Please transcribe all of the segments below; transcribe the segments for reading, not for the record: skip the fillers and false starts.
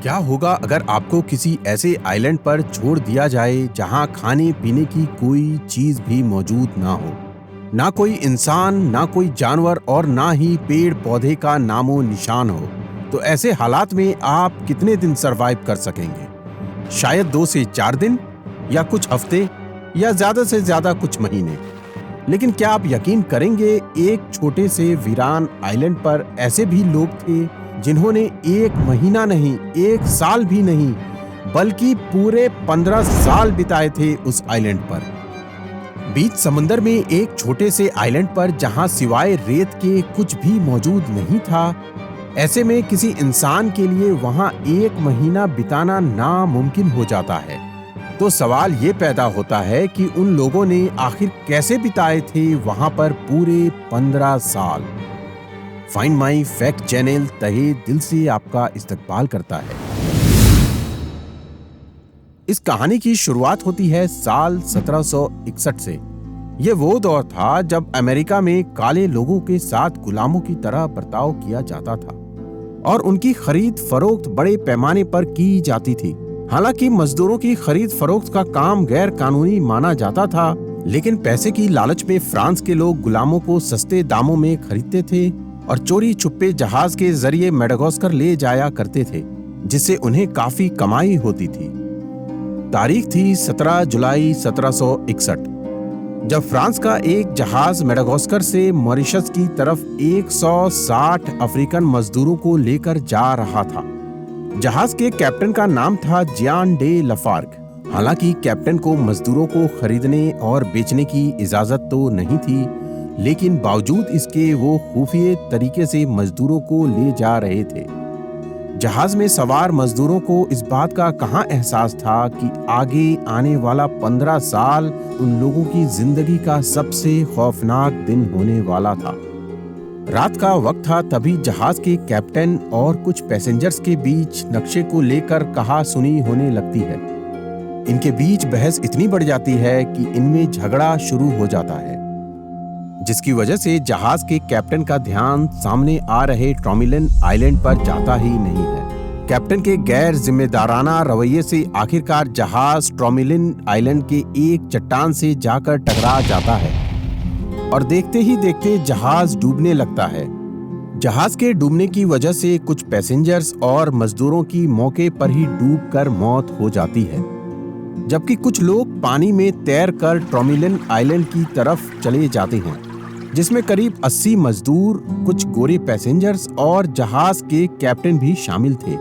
क्या होगा अगर आपको किसी ऐसे आइलैंड पर छोड़ दिया जाए जहां खाने पीने की कोई चीज भी मौजूद ना हो? ना कोई इंसान, ना कोई जानवर और ना ही पेड़ पौधे का नामो निशान हो। तो ऐसे हालात में आप कितने दिन सरवाइव कर सकेंगे? शायद 2 से 4 दिन, या कुछ हफ्ते, या ज्यादा से ज्यादा कुछ महीने। लेकिन क्या आप यकीन करेंगे, एक छोटे से वीरान आइलैंड पर ऐसे भी लोग थे जिन्होंने 1 महीना नहीं, 1 साल भी नहीं, बल्कि पूरे 15 साल बिताए थे उस आइलैंड पर। बीच समंदर में एक छोटे से आइलैंड पर जहां सिवाय रेत के कुछ भी मौजूद नहीं था। ऐसे में किसी इंसान के लिए वहां 1 महीना बिताना नामुमकिन हो जाता है। तो सवाल ये पैदा होता है कि उन लोगों ने आखिर कैसे बिताए थे वहां पर पूरे 15 साल। फाइंड माई फैक्ट चैनल तहे दिल से आपका इस्तकबाल करता है। इस कहानी की शुरुआत होती है साल 1761 से। ये वो दौर था जब अमेरिका में काले लोगों के साथ गुलामों की तरह बर्ताव किया जाता था और उनकी खरीद फरोख्त बड़े पैमाने पर की जाती थी। हालांकि मजदूरों की खरीद फरोख्त का काम गैर कानूनी माना जाता था, लेकिन पैसे की लालच में फ्रांस के लोग गुलामों को सस्ते दामों में खरीदते थे और चोरी छुपे जहाज के जरिए मेडागास्कर ले जाया करते थे, जिससे उन्हें काफी कमाई होती थी। तारीख थी 17 जुलाई 1761, जब फ्रांस का एक जहाज मेडागास्कर से मॉरिशस की तरफ 160 अफ्रीकन मजदूरों को लेकर जा रहा था। जहाज के कैप्टन का नाम था जियान डे लाफार्ग। हालांकि कैप्टन को मजदूरों को खरीदने और बेचने की इजाजत तो नहीं थी, लेकिन बावजूद इसके वो खुफिया तरीके से मजदूरों को ले जा रहे थे। जहाज में सवार मजदूरों को इस बात का कहां एहसास था कि आगे आने वाला 15 साल उन लोगों की जिंदगी का सबसे खौफनाक दिन होने वाला था। रात का वक्त था, तभी जहाज के कैप्टन और कुछ पैसेंजर्स के बीच नक्शे को लेकर कहा सुनी होने लगती है। इनके बीच बहस इतनी बढ़ जाती है कि इनमें झगड़ा शुरू हो जाता है, जिसकी वजह से जहाज के कैप्टन का ध्यान सामने आ रहे ट्रोमिलन आइलैंड पर जाता ही नहीं है। कैप्टन के गैर जिम्मेदाराना रवैये से आखिरकार जहाज ट्रोमिलन आइलैंड के एक चट्टान से जाकर टकरा जाता है और देखते ही देखते जहाज डूबने लगता है। जहाज के डूबने की वजह से कुछ पैसेंजर्स और मजदूरों की मौके पर ही डूबकर मौत हो जाती है, जबकि कुछ लोग पानी में तैरकर ट्रोमिलन आइलैंड की तरफ चले जाते हैं, जिसमें करीब 80 मजदूर, कुछ गोरे पैसेंजर्स और जहाज के कैप्टन भी शामिल थे।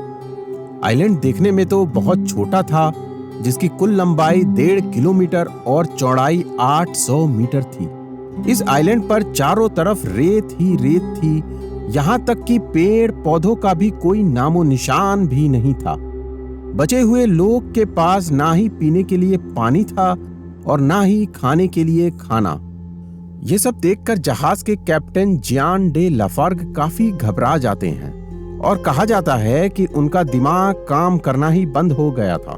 आइलैंड देखने में तो बहुत छोटा था, जिसकी कुल लंबाई 1.5 किलोमीटर और चौड़ाई 800 मीटर थी। इस आइलैंड पर चारों तरफ रेत ही रेत थी, यहाँ तक कि पेड़ पौधों का भी कोई नामो निशान भी नहीं था। बचे हुए लोग के पास ना ही पीने के लिए पानी था और ना ही खाने के लिए खाना। ये सब देखकर जहाज के कैप्टन जियान डे लाफार्ग काफी घबरा जाते हैं और कहा जाता है कि उनका दिमाग काम करना ही बंद हो गया था,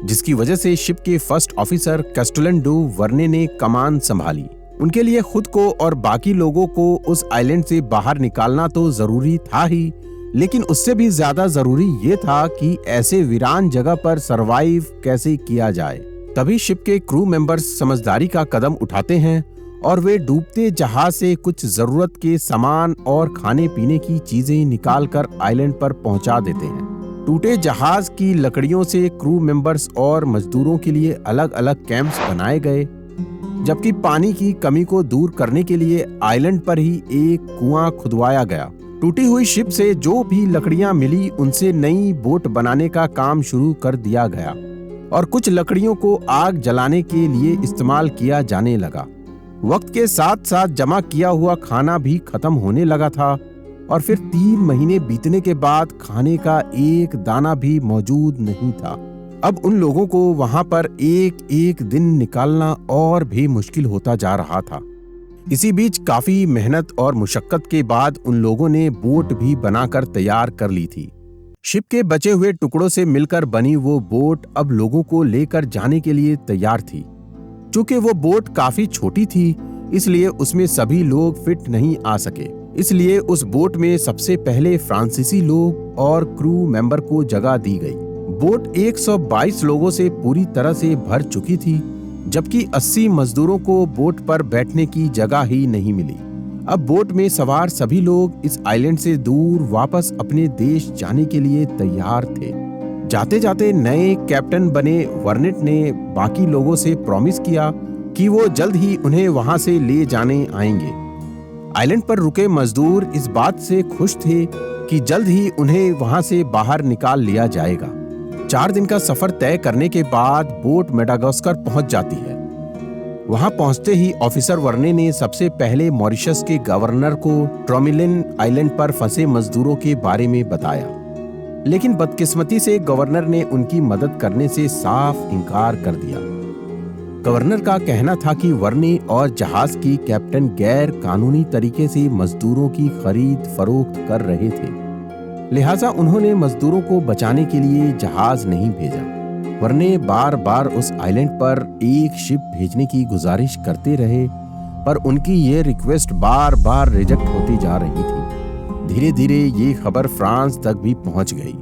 जिसकी वजह से शिप के फर्स्ट ऑफिसर कैस्टुलन डू वर्ने ने कमान संभाली। उनके लिए खुद को और बाकी लोगों को उस आइलैंड से बाहर निकालना तो जरूरी था ही, लेकिन उससे भी ज्यादा जरूरी ये था कि ऐसे वीरान जगह पर सरवाइव कैसे किया जाए। तभी शिप के क्रू मेंबर्स समझदारी का कदम उठाते हैं और वे डूबते जहाज से कुछ जरूरत के सामान और खाने पीने की चीजें निकालकर आइलैंड पर पहुंचा देते हैं। टूटे जहाज की लकड़ियों से क्रू मेंबर्स और मजदूरों के लिए अलग अलग कैंप्स बनाए गए, जबकि पानी की कमी को दूर करने के लिए आइलैंड पर ही एक कुआं खुदवाया गया। टूटी हुई शिप से जो भी लकड़ियां मिली उनसे नई बोट बनाने का काम शुरू कर दिया गया और कुछ लकड़ियों को आग जलाने के लिए इस्तेमाल किया जाने लगा। वक्त के साथ साथ जमा किया हुआ खाना भी खत्म होने लगा था और फिर 3 महीने बीतने के बाद खाने का एक दाना भी मौजूद नहीं था। अब उन लोगों को वहां पर एक एक दिन निकालना और भी मुश्किल होता जा रहा था। इसी बीच काफी मेहनत और मुशक्कत के बाद उन लोगों ने बोट भी बनाकर तैयार कर ली थी। शिप के बचे हुए टुकड़ों से मिलकर बनी वो बोट अब लोगों को लेकर जाने के लिए तैयार थी। चूंकि वो बोट काफी छोटी थी, इसलिए उसमें सभी लोग फिट नहीं आ सके। इसलिए उस बोट में सबसे पहले फ्रांसीसी लोग और क्रू मेंबर को जगह दी गई। बोट 122 लोगों से पूरी तरह से भर चुकी थी, जबकि 80 मजदूरों को बोट पर बैठने की जगह ही नहीं मिली। अब बोट में सवार सभी लोग इस आइलैंड से दूर वापस अपने देश जाने के लिए तैयार थे। जाते जाते नए कैप्टन बने वर्नेट ने बाकी लोगों से प्रॉमिस किया कि वो जल्द ही उन्हें वहां से ले जाने आएंगे। आइलैंड पर रुके मजदूर इस बात से खुश थे कि जल्द ही उन्हें वहां से बाहर निकाल लिया जाएगा। 4 दिन का सफर तय करने के बाद बोट मेडागास्कर पहुंच जाती है। वहां पहुंचते ही ऑफिसर वर्ने ने सबसे पहले मॉरिशस के गवर्नर को ट्रोमिलिन आइलैंड पर फंसे मजदूरों के बारे में बताया, लेकिन बदकिस्मती से गवर्नर ने उनकी मदद करने से साफ इनकार कर दिया। गवर्नर का कहना था कि वर्ने और जहाज की कैप्टन गैर कानूनी तरीके से मजदूरों की खरीद फरोख्त कर रहे थे, लिहाजा उन्होंने मजदूरों को बचाने के लिए जहाज नहीं भेजा। वर्ने बार बार उस आइलैंड पर एक शिप भेजने की गुजारिश करते रहे, पर उनकी ये रिक्वेस्ट बार बार रिजेक्ट होती जा रही थी। धीरे धीरे ये खबर फ्रांस तक भी पहुंच गई।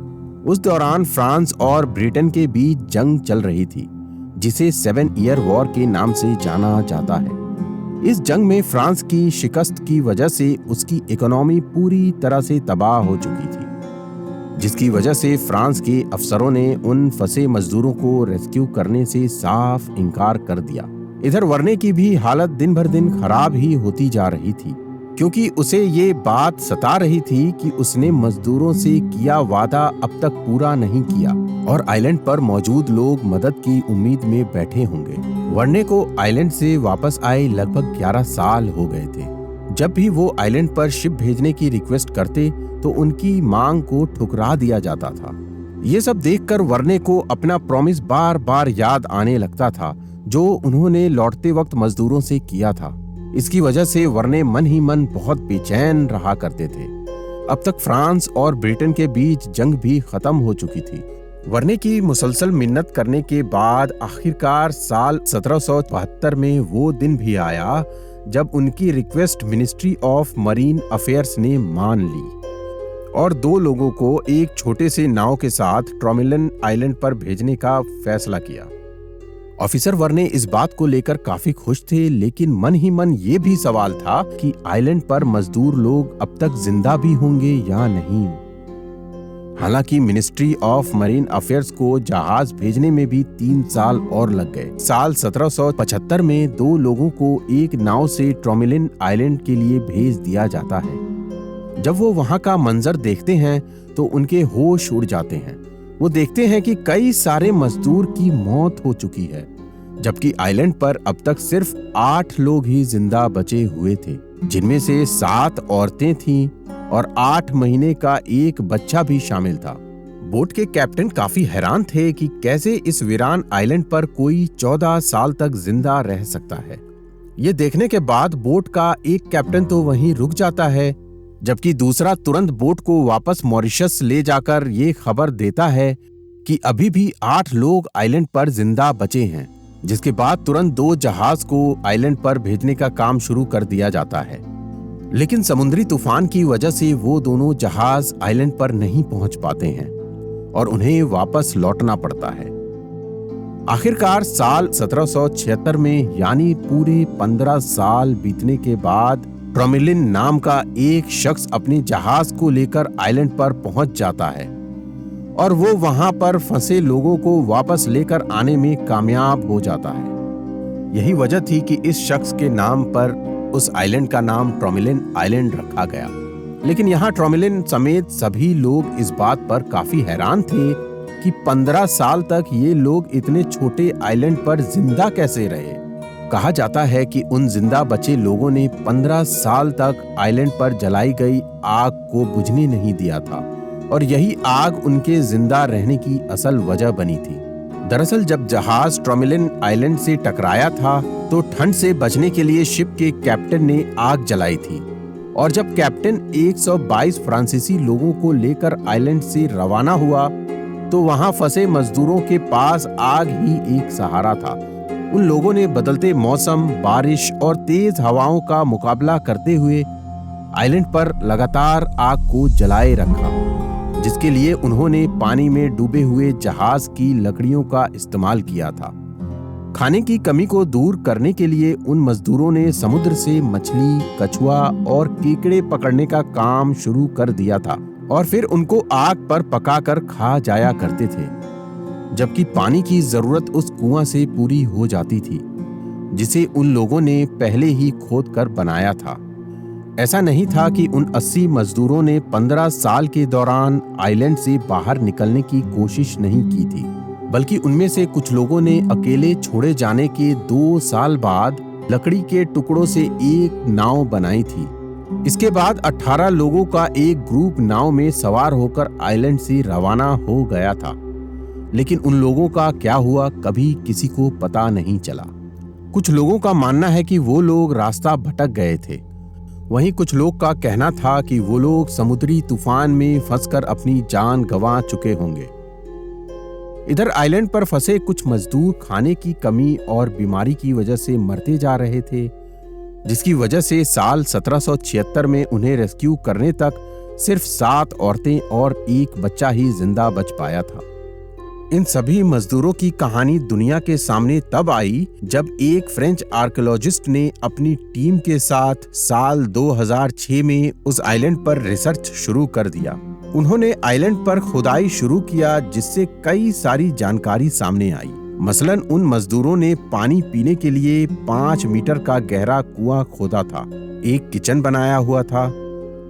उस दौरान फ्रांस और ब्रिटेन के बीच जंग चल रही थी, जिसे 7 ईयर वॉर के नाम से जाना जाता है। इस जंग में फ्रांस की शिकस्त की वजह से उसकी इकोनॉमी पूरी तरह से तबाह हो चुकी थी, जिसकी वजह से फ्रांस के अफसरों ने उन फंसे मजदूरों को रेस्क्यू करने से साफ इनकार कर दिया। इधर वर्ने की भी हालत दिन भर दिन खराब ही होती जा रही थी, क्योंकि उसे ये बात सता रही थी कि उसने मजदूरों से किया वादा अब तक पूरा नहीं किया और आइलैंड पर मौजूद लोग मदद की उम्मीद में बैठे होंगे। वर्ने को आइलैंड से वापस आए लगभग 11 साल हो गए थे। जब भी वो आइलैंड पर शिप भेजने की रिक्वेस्ट करते तो उनकी मांग को ठुकरा दिया जाता था। ये सब देखकर वर्ने को अपना प्रॉमिस बार बार याद आने लगता था, जो उन्होंने लौटते वक्त मजदूरों से किया था। इसकी वजह से वर्ने मन ही मन बहुत बेचैन रहा करते थे। अब तक फ्रांस और ब्रिटेन के बीच जंग भी खत्म हो चुकी थी। वर्ने की मुसलसल मिन्नत करने के बाद आखिरकार साल 1772 में वो दिन भी आया जब उनकी request ministry of marine affairs ने मान ली और 2 लोगों को एक छोटे से नाव के साथ ट्रोमिलिन आइलैंड पर भेजने का फैसला किया। ऑफिसर वर्ने इस बात को लेकर काफी खुश थे, लेकिन मन ही मन ये भी सवाल था कि आइलैंड पर मजदूर लोग अब तक जिंदा भी होंगे या नहीं। हालांकि मिनिस्ट्री ऑफ मरीन अफेयर्स को जहाज भेजने में भी 3 साल और लग गए। साल 1775 में 2 लोगों को एक नाव से ट्रोमिलिन आइलैंड के लिए भेज दिया जाता है। जब वो वहां का मंजर देखते हैं तो उनके होश उड़ जाते हैं। वो देखते हैं कि कई सारे मजदूर की मौत हो चुकी है, जबकि आइलैंड पर अब तक सिर्फ 8 लोग ही जिंदा बचे हुए थे, जिनमें से 7 औरतें थीं और 8 महीने का एक बच्चा भी शामिल था। बोट के कैप्टन काफी हैरान थे कि कैसे इस वीरान आइलैंड पर कोई 14 साल तक जिंदा रह सकता है। ये देखने के बाद बोट का एक कैप्टन तो वहीं रुक जाता है, जबकि दूसरा तुरंत बोट को वापस मॉरिशस ले जाकर ये खबर देता है कि अभी भी 8 लोग आइलैंड पर जिंदा बचे हैं, जिसके बाद तुरंत 2 जहाज को आइलैंड पर भेजने का काम शुरू कर दिया जाता है। लेकिन समुद्री तूफान की वजह से वो दोनों जहाज आइलैंड पर नहीं पहुंच पाते हैं और उन्हें वापस लौटना पड़ता है। आखिरकार साल 1776 में, यानी पूरे 15 साल बीतने के बाद, ट्रोमिलिन नाम का एक शख्स अपने जहाज को लेकर आइलैंड पर पहुंच जाता है और वो वहां पर फंसे लोगों को वापस लेकर आने में कामयाब हो जाता है। यही वजह थी कि इस शख्स के नाम पर उस आइलैंड का नाम ट्रोमिलिन आइलैंड रखा गया। लेकिन यहाँ ट्रोमिलिन समेत सभी लोग इस बात पर काफी हैरान थे कि 15 साल तक ये लोग इतने छोटे आइलैंड पर जिंदा कैसे रहे। कहा जाता है कि उन जिंदा बचे लोगों ने 15 साल तक आइलैंड पर जलाई गई आग को बुझने नहीं दिया था और यही आग उनके जिंदा रहने की असल वजह बनी थी। दरअसल जब जहाज ट्रोमिलिन आइलैंड से टकराया था तो ठंड से बचने के लिए शिप के कैप्टन ने आग जलाई थी और जब कैप्टन 122 फ्रांसीसी लोगों को लेकर आइलैंड से रवाना हुआ तो वहां फंसे मजदूरों के पास आग ही एक सहारा था। उन लोगों ने बदलते मौसम, बारिश और तेज हवाओं का मुकाबला करते हुए आइलैंड पर लगातार आग को जलाए रखा, जिसके लिए उन्होंने पानी में डूबे हुए जहाज की लकड़ियों का इस्तेमाल किया था। खाने की कमी को दूर करने के लिए उन मजदूरों ने समुद्र से मछली, कछुआ और केकड़े पकड़ने का काम शुरू कर दिया था और फिर उनको आग पर पकाकर खा जाया करते थे, जबकि पानी की जरूरत उस कुआं से पूरी हो जाती थी जिसे उन लोगों ने पहले ही खोद कर बनाया था। ऐसा नहीं था कि उन 80 मजदूरों ने 15 साल के दौरान आइलैंड से बाहर निकलने की कोशिश नहीं की थी, बल्कि उनमें से कुछ लोगों ने अकेले छोड़े जाने के 2 साल बाद लकड़ी के टुकड़ों से एक नाव बनाई थी। इसके बाद 18 लोगों का एक ग्रुप नाव में सवार होकर आइलैंड से रवाना हो गया था, लेकिन उन लोगों का क्या हुआ कभी किसी को पता नहीं चला। कुछ लोगों का मानना है कि वो लोग रास्ता भटक गए थे, वहीं कुछ लोग का कहना था कि वो लोग समुद्री तूफान में फंसकर अपनी जान गंवा चुके होंगे। इधर आइलैंड पर फंसे कुछ मजदूर खाने की कमी और बीमारी की वजह से मरते जा रहे थे, जिसकी वजह से साल 1776 में उन्हें रेस्क्यू करने तक सिर्फ 7 औरतें और एक बच्चा ही जिंदा बच पाया था। इन सभी मजदूरों की कहानी दुनिया के सामने तब आई जब एक फ्रेंच आर्कियोलॉजिस्ट ने अपनी टीम के साथ साल 2006 में उस आइलैंड पर रिसर्च शुरू कर दिया। उन्होंने आइलैंड पर खुदाई शुरू किया, जिससे कई सारी जानकारी सामने आई। मसलन उन मजदूरों ने पानी पीने के लिए 5 मीटर का गहरा कुआं खोदा था, एक किचन बनाया हुआ था।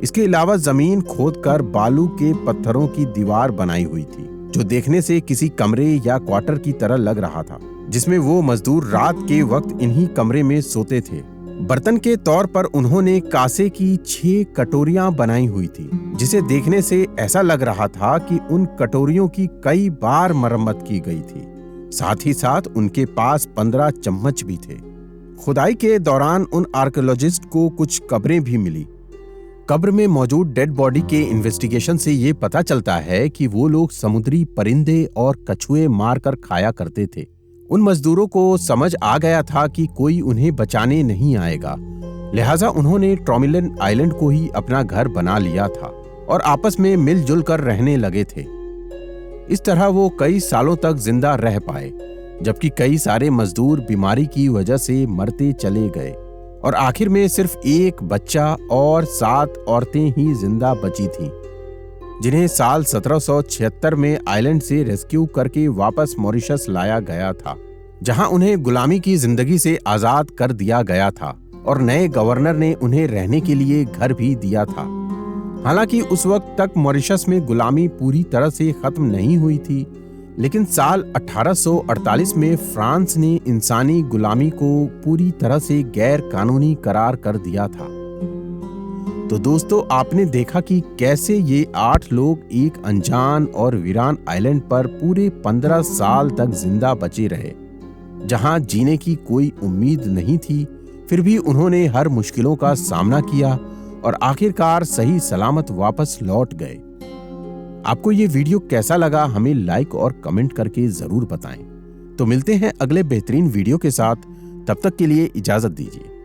इसके अलावा जमीन खोदकर बालू के पत्थरों की दीवार बनाई हुई थी, जो देखने से किसी कमरे या क्वार्टर की तरह लग रहा था, जिसमें वो मजदूर रात के वक्त इन्हीं कमरे में सोते थे। बर्तन के तौर पर उन्होंने कांसे की 6 कटोरियां बनाई हुई थी, जिसे देखने से ऐसा लग रहा था कि उन कटोरियों की कई बार मरम्मत की गई थी। साथ ही साथ उनके पास 15 चम्मच भी थे। खुदाई के दौरान उन आर्कियोलॉजिस्ट को कुछ कब्रें भी मिली। कब्र में मौजूद डेड बॉडी के इन्वेस्टिगेशन से ये पता चलता है कि वो लोग समुद्री परिंदे और कछुए मारकर खाया करते थे। उन मजदूरों को समझ आ गया था कि कोई उन्हें बचाने नहीं आएगा, लिहाजा उन्होंने ट्रोमिलन आइलैंड को ही अपना घर बना लिया था और आपस में मिलजुल कर रहने लगे थे। इस तरह वो कई सालों तक जिंदा रह पाए, जबकि कई सारे मजदूर बीमारी की वजह से मरते चले गए और आखिर में सिर्फ एक बच्चा और 7 औरतें ही जिंदा बची थीं, जिन्हें साल 1776 में आइलैंड से रेस्क्यू करके वापस मॉरिशस लाया गया था, जहां उन्हें गुलामी की जिंदगी से आजाद कर दिया गया था और नए गवर्नर ने उन्हें रहने के लिए घर भी दिया था। हालांकि उस वक्त तक मॉरिशस में गुलामी पूरी तरह से खत्म नहीं हुई थी, लेकिन साल 1848 में फ्रांस ने इंसानी गुलामी को पूरी तरह से गैर कानूनी करार कर दिया था। तो दोस्तों, आपने देखा कि कैसे ये 8 लोग एक अनजान और वीरान आइलैंड पर पूरे 15 साल तक जिंदा बचे रहे, जहां जीने की कोई उम्मीद नहीं थी। फिर भी उन्होंने हर मुश्किलों का सामना किया और आखिरकार सही सलामत वापस लौट गए। आपको ये वीडियो कैसा लगा हमें लाइक और कमेंट करके जरूर बताएं। तो मिलते हैं अगले बेहतरीन वीडियो के साथ, तब तक के लिए इजाजत दीजिए।